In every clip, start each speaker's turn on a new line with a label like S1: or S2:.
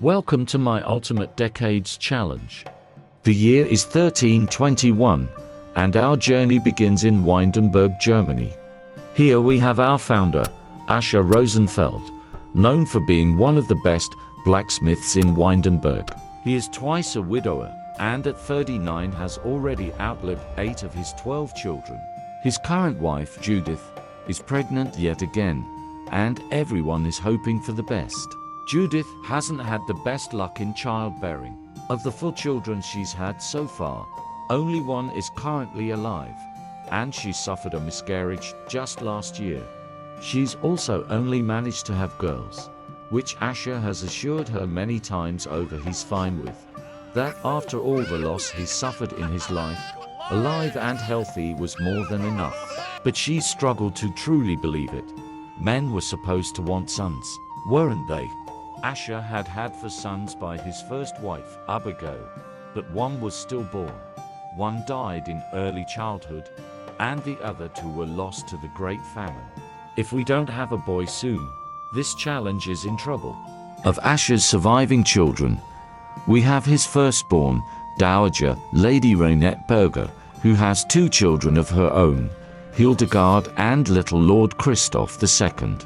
S1: Welcome to my Ultimate Decades Challenge. The year is 1321, and our journey begins in Windenburg, Germany. Here we have our founder, Asher Rosenfeld, known for being one of the best blacksmiths in Windenburg. He is twice a widower, and at 39 has already outlived 8 of his 12 children. His current wife, Judith, is pregnant yet again, and everyone is hoping for the best. Judith hasn't had the best luck in childbearing. Of the 4 children she's had so far, only one is currently alive, and she suffered a miscarriage just last year. She's also only managed to have girls, which Asher has assured her many times over he's fine with. That after all the loss he suffered in his life, alive and healthy was more than enough. But she struggled to truly believe it. Men were supposed to want sons, weren't they? Asher had 4 sons by his first wife, Abigail, but one was stillborn. One died in early childhood, and the other 2 were lost to the Great Famine. If we don't have a boy soon, this challenge is in trouble. Of Asher's surviving children, we have his firstborn, Dowager Lady Rainette Berger, who has 2 children of her own, Hildegard and little Lord Christoph II.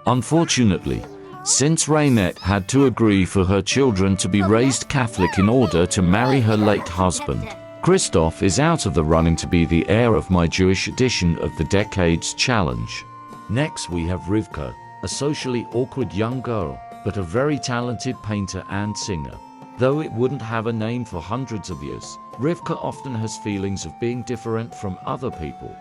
S1: Unfortunately, since Rainette had to agree for her children to be raised Catholic in order to marry her late husband, Christoph is out of the running to be the heir of my Jewish edition of the Decades Challenge. Next we have Rivka, a socially awkward young girl, but a very talented painter and singer. Though it wouldn't have a name for hundreds of years, Rivka often has feelings of being different from other people,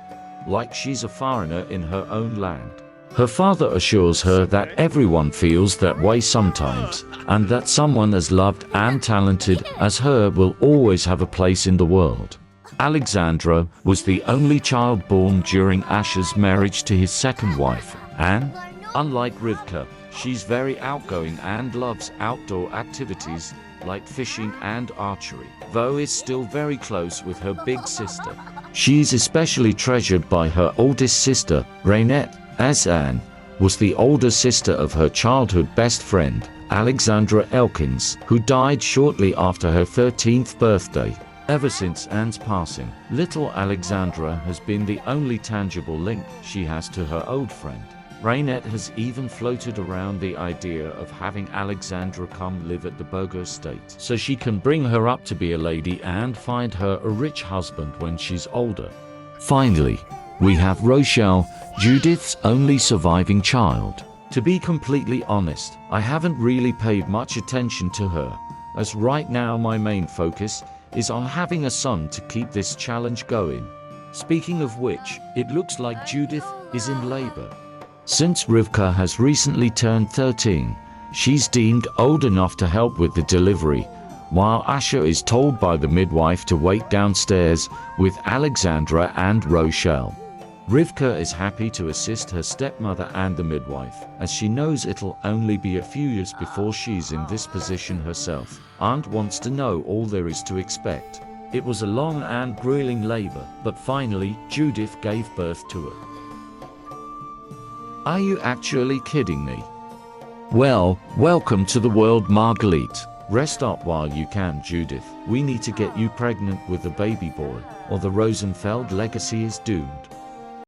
S1: like she's a foreigner in her own land. Her father assures her that everyone feels that way sometimes, and that someone as loved and talented as her will always have a place in the world. Alexandra was the only child born during Asher's marriage to his second wife, and, unlike Rivka, she's very outgoing and loves outdoor activities like fishing and archery, though is still very close with her big sister. She's especially treasured by her oldest sister, Rainette, as Anne was the older sister of her childhood best friend, Alexandra Elkins, who died shortly after her 13th birthday. Ever since Anne's passing, little Alexandra has been the only tangible link she has to her old friend. Rainette has even floated around the idea of having Alexandra come live at the Berger estate, so she can bring her up to be a lady and find her a rich husband when she's older. Finally, we have Rochelle, Judith's only surviving child. To be completely honest, I haven't really paid much attention to her, as right now my main focus is on having a son to keep this challenge going. Speaking of which, it looks like Judith is in labor. Since Rivka has recently turned 13, she's deemed old enough to help with the delivery, while Asher is told by the midwife to wait downstairs with Alexandra and Rochelle. Rivka is happy to assist her stepmother and the midwife, as she knows it'll only be a few years before she's in this position herself, and wants to know all there is to expect. It was a long and grueling labor, but finally Judith gave birth to her. Are you actually kidding me? Well, welcome to the world, Marguerite. Rest up while you can, Judith. We need to get you pregnant with a baby boy, or the Rosenfeld legacy is doomed.